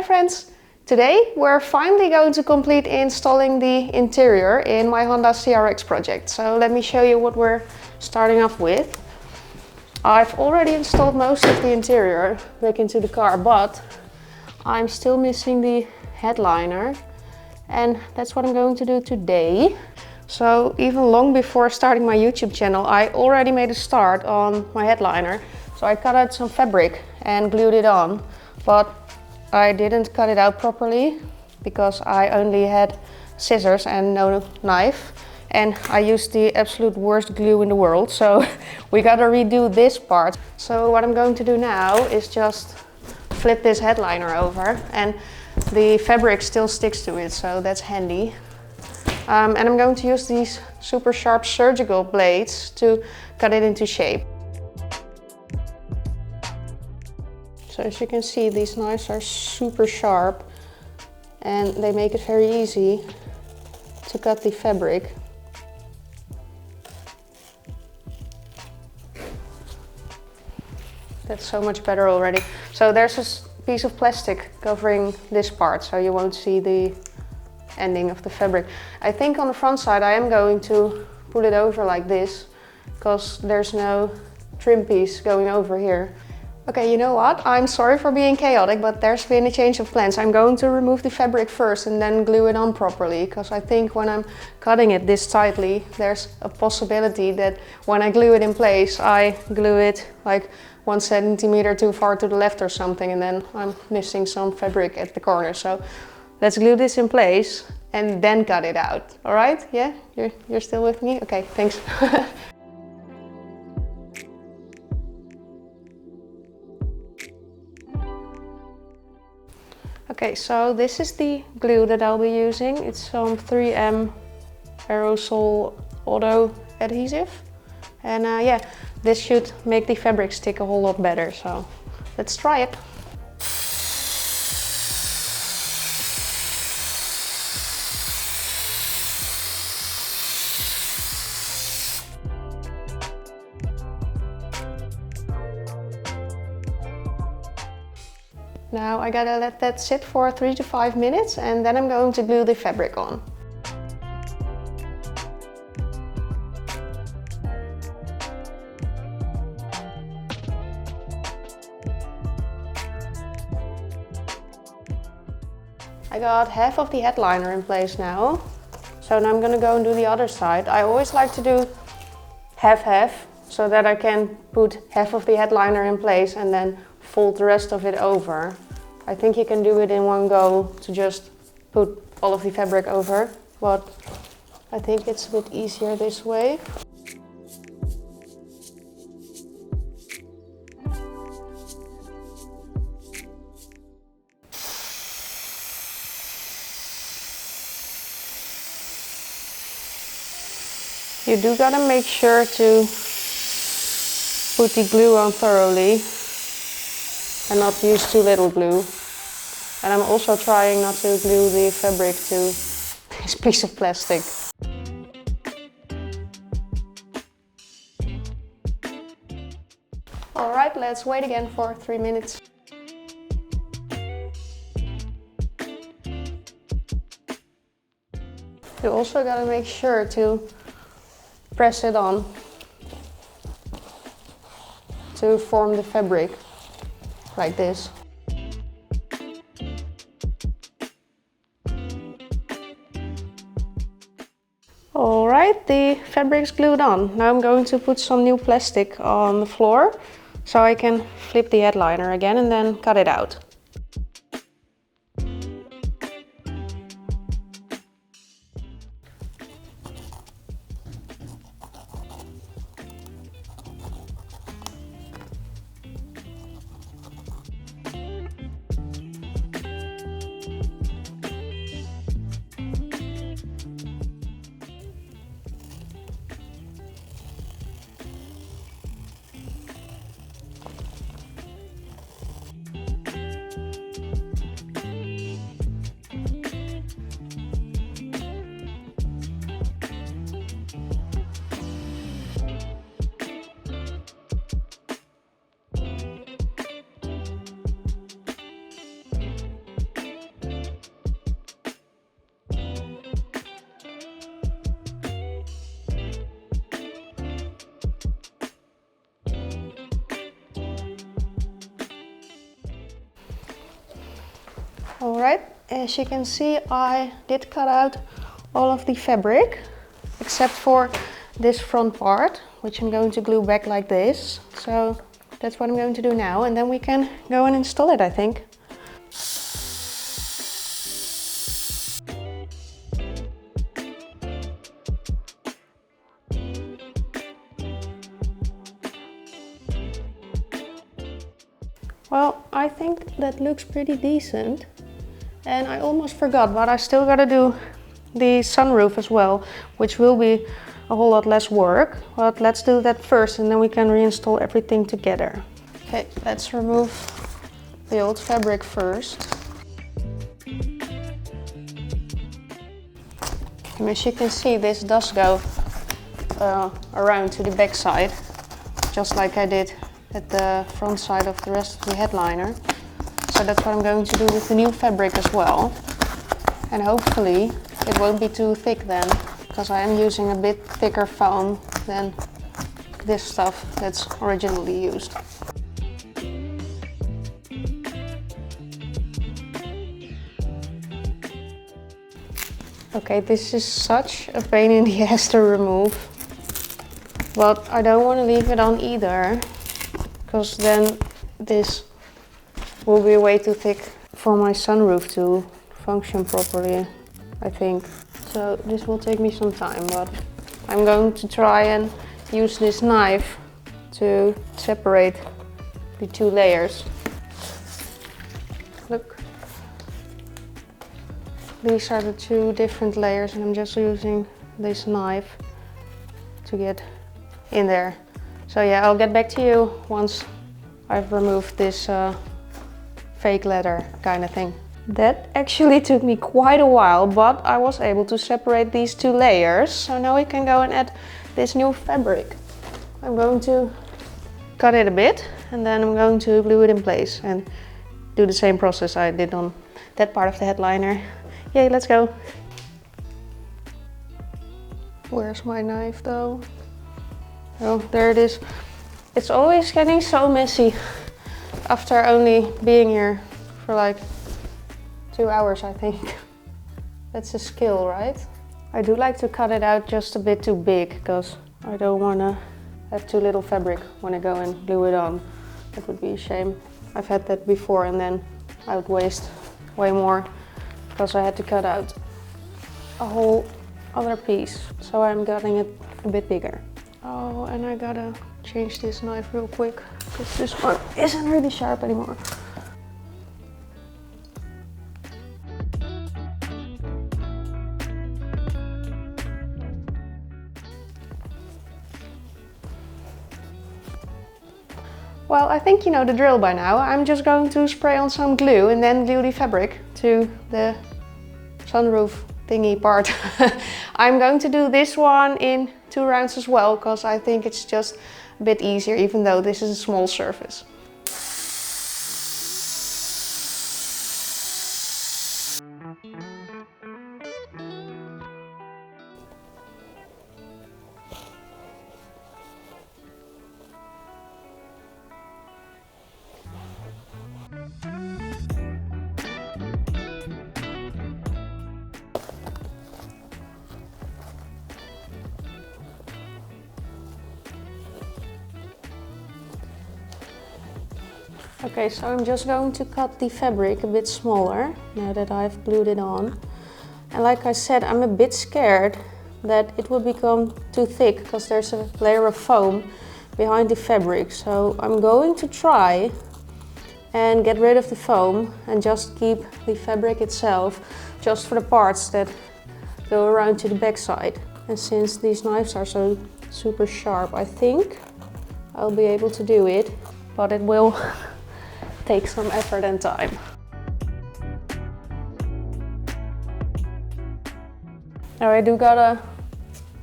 Hi friends! Today we're finally going to complete installing the interior in my Honda CRX project. So let me show you what we're starting off with. I've already installed most of the interior back into the car, but I'm still missing the headliner, and that's what I'm going to do today. So even long before starting my YouTube channel, I already made a start on my headliner. So I cut out some fabric and glued it on, but I didn't cut it out properly because I only had scissors and no knife, and I used the absolute worst glue in the world, so we gotta redo this part. So what I'm going to do now is just flip this headliner over, and the fabric still sticks to it, so that's handy. And I'm going to use these super sharp surgical blades to cut it into shape. So as you can see, these knives are super sharp and they make it very easy to cut the fabric. That's so much better already. So there's this piece of plastic covering this part, so you won't see the ending of the fabric. I think on the front side I am going to put it over like this, because there's no trim piece going over here. Okay, you know what? I'm sorry for being chaotic, but there's been a change of plans. I'm going to remove the fabric first and then glue it on properly, because I think when I'm cutting it this tightly, there's a possibility that when I glue it in place, I glue it like 1 centimeter too far to the left or something, and then I'm missing some fabric at the corner. So let's glue this in place and then cut it out. All right? Yeah? You're still with me? Okay, thanks. Okay, so this is the glue that I'll be using. It's some 3M aerosol auto adhesive. And yeah, this should make the fabric stick a whole lot better. So let's try it. Now I gotta let that sit for 3 to 5 minutes, and then I'm going to glue the fabric on. I got half of the headliner in place now, so now I'm gonna go and do the other side. I always like to do half-half, so that I can put half of the headliner in place and then fold the rest of it over. I think you can do it in one go to just put all of the fabric over, but I think it's a bit easier this way. You do gotta make sure to put the glue on thoroughly and not use too little glue. And I'm also trying not to glue the fabric to this piece of plastic. Alright, let's wait again for 3 minutes. You also gotta make sure to press it on to form the fabric, like this. Alright, the fabric's glued on. Now I'm going to put some new plastic on the floor so I can flip the headliner again and then cut it out. Alright, as you can see, I did cut out all of the fabric, except for this front part, which I'm going to glue back like this. So that's what I'm going to do now, and then we can go and install it, I think. Well, I think that looks pretty decent. And I almost forgot, but I still gotta do the sunroof as well, which will be a whole lot less work. But let's do that first and then we can reinstall everything together. Okay, let's remove the old fabric first. And as you can see, this does go around to the back side, just like I did at the front side of the rest of the headliner. So that's what I'm going to do with the new fabric as well. And hopefully it won't be too thick then, because I am using a bit thicker foam than this stuff that's originally used. Okay, this is such a pain in the ass to remove, but I don't want to leave it on either, because then this will be way too thick for my sunroof to function properly, I think. So this will take me some time, but I'm going to try and use this knife to separate the two layers. Look. These are the two different layers and I'm just using this knife to get in there. So yeah, I'll get back to you once I've removed this fake leather kind of thing. That actually took me quite a while, but I was able to separate these two layers. So now we can go and add this new fabric. I'm going to cut it a bit and then I'm going to glue it in place and do the same process I did on that part of the headliner. Yay, let's go. Where's my knife though? Oh, there it is. It's always getting so messy after only being here for like 2 hours, I think. That's a skill, right? I do like to cut it out just a bit too big because I don't want to have too little fabric when I go and glue it on. That would be a shame. I've had that before and then I would waste way more because I had to cut out a whole other piece. So I'm cutting it a bit bigger. Oh, and I gotta change this knife real quick because this one isn't really sharp anymore. Well, I think you know the drill by now. I'm just going to spray on some glue and then glue the fabric to the sunroof thingy part. I'm going to do this one in 2 rounds as well, because I think it's just a bit easier, even though this is a small surface. Okay, so I'm just going to cut the fabric a bit smaller now that I've glued it on. And like I said, I'm a bit scared that it will become too thick because there's a layer of foam behind the fabric. So I'm going to try and get rid of the foam and just keep the fabric itself, just for the parts that go around to the back side. And since these knives are so super sharp, I think I'll be able to do it, but it will take some effort and time. Now I do gotta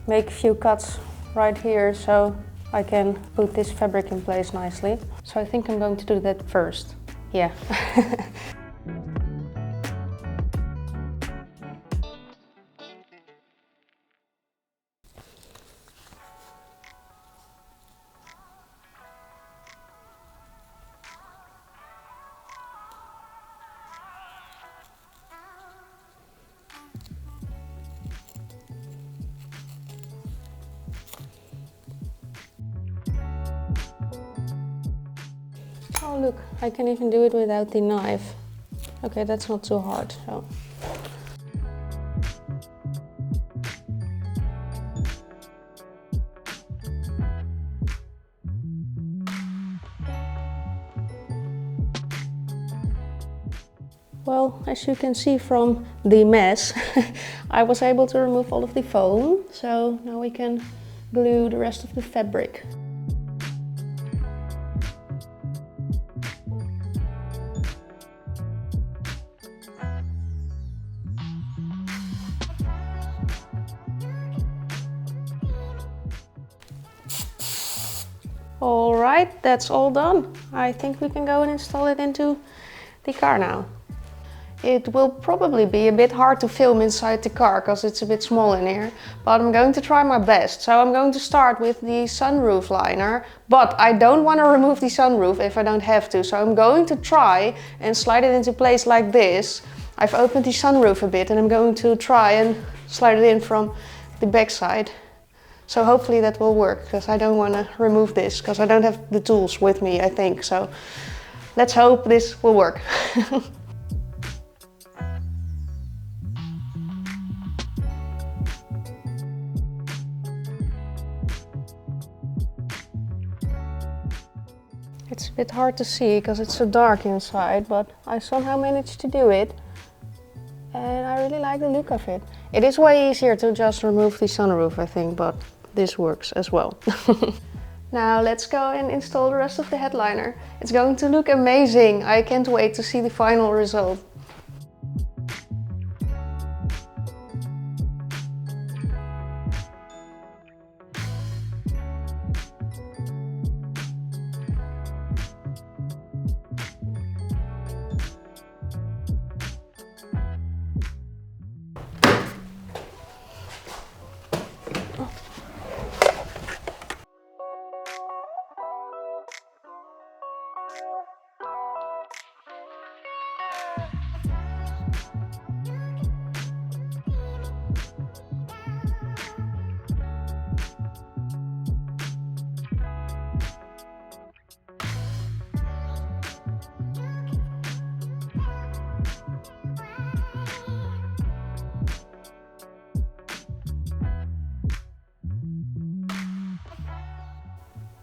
make a few cuts right here so I can put this fabric in place nicely. So I think I'm going to do that first. Yeah. Oh look, I can even do it without the knife. Okay, that's not too hard. So. Well, as you can see from the mess, I was able to remove all of the foam, so now we can glue the rest of the fabric. Alright, that's all done. I think we can go and install it into the car now. It will probably be a bit hard to film inside the car because it's a bit small in here, but I'm going to try my best. So I'm going to start with the sunroof liner, but I don't want to remove the sunroof if I don't have to. So I'm going to try and slide it into place like this. I've opened the sunroof a bit and I'm going to try and slide it in from the back side. So hopefully that will work, because I don't want to remove this because I don't have the tools with me, I think. So let's hope this will work. It's a bit hard to see because it's so dark inside, but I somehow managed to do it. And I really like the look of it. It is way easier to just remove the sunroof, I think, but this works as well. Now let's go and install the rest of the headliner. It's going to look amazing. I can't wait to see the final result.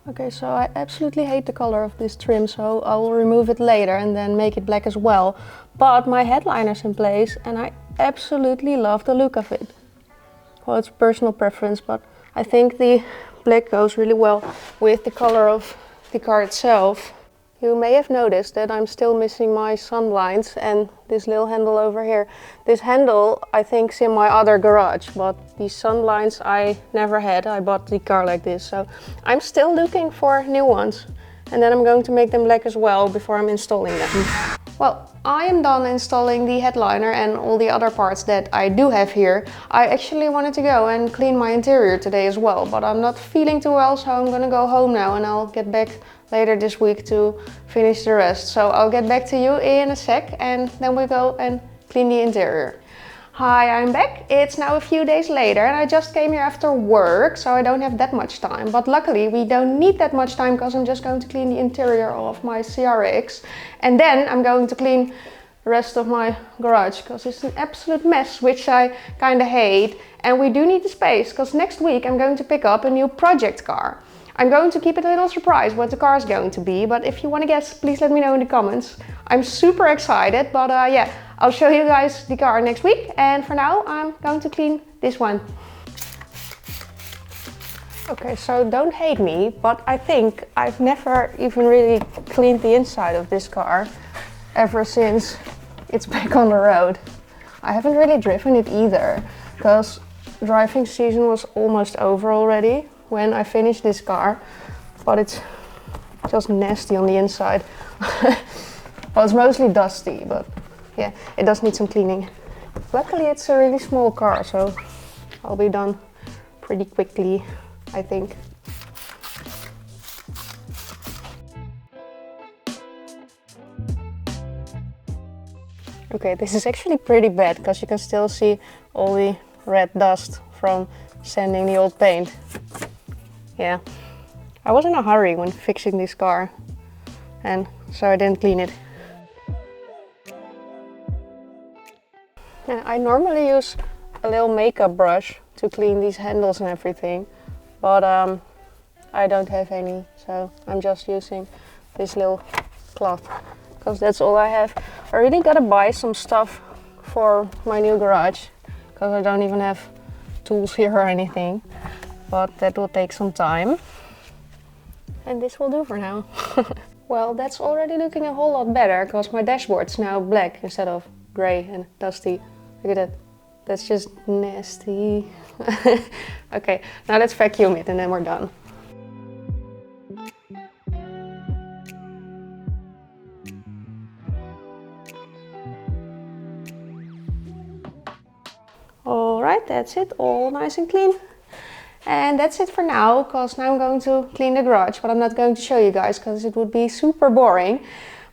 Okay, so I absolutely hate the color of this trim, so I will remove it later and then make it black as well. But my headliner's in place and I absolutely love the look of it. Well, it's personal preference, but I think the black goes really well with the color of the car itself. You may have noticed that I'm still missing my sun blinds and this little handle over here. This handle I think is in my other garage, but these sun blinds I never had. I bought the car like this, so I'm still looking for new ones. And then I'm going to make them black as well before I'm installing them. Well, I am done installing the headliner and all the other parts that I do have here. I actually wanted to go and clean my interior today as well, but I'm not feeling too well, so I'm gonna go home now and I'll get back later this week to finish the rest. So I'll get back to you in a sec and then we'll go and clean the interior. Hi, I'm back. It's now a few days later and I just came here after work, so I don't have that much time. But luckily we don't need that much time because I'm just going to clean the interior of my CRX. And then I'm going to clean the rest of my garage because it's an absolute mess, which I kind of hate. And we do need the space because next week I'm going to pick up a new project car. I'm going to keep it a little surprise what the car is going to be, but if you want to guess, please let me know in the comments. I'm super excited, but yeah, I'll show you guys the car next week. And for now, I'm going to clean this one. Okay, so don't hate me, but I think I've never even really cleaned the inside of this car ever since it's back on the road. I haven't really driven it either, because driving season was almost over already when I finished this car, but it's just nasty on the inside. Well, it's mostly dusty, but yeah, it does need some cleaning. Luckily it's a really small car, so I'll be done pretty quickly, I think. Okay, this is actually pretty bad because you can still see all the red dust from sanding the old paint. Yeah, I was in a hurry when fixing this car and so I didn't clean it. Yeah, I normally use a little makeup brush to clean these handles and everything, but I don't have any, so I'm just using this little cloth because that's all I have. I really gotta buy some stuff for my new garage because I don't even have tools here or anything, but that will take some time. And this will do for now. Well, that's already looking a whole lot better because my dashboard's now black instead of grey and dusty. Look at that. That's just nasty. Okay, now let's vacuum it and then we're done. Alright, that's it, all nice and clean. And that's it for now, because now I'm going to clean the garage, but I'm not going to show you guys because it would be super boring.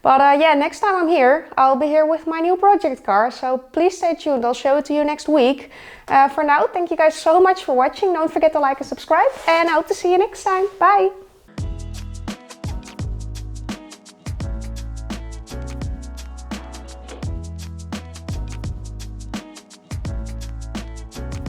But yeah, next time I'm here, I'll be here with my new project car, so please stay tuned, I'll show it to you next week. For now, thank you guys so much for watching, don't forget to like and subscribe, and I hope to see you next time. Bye!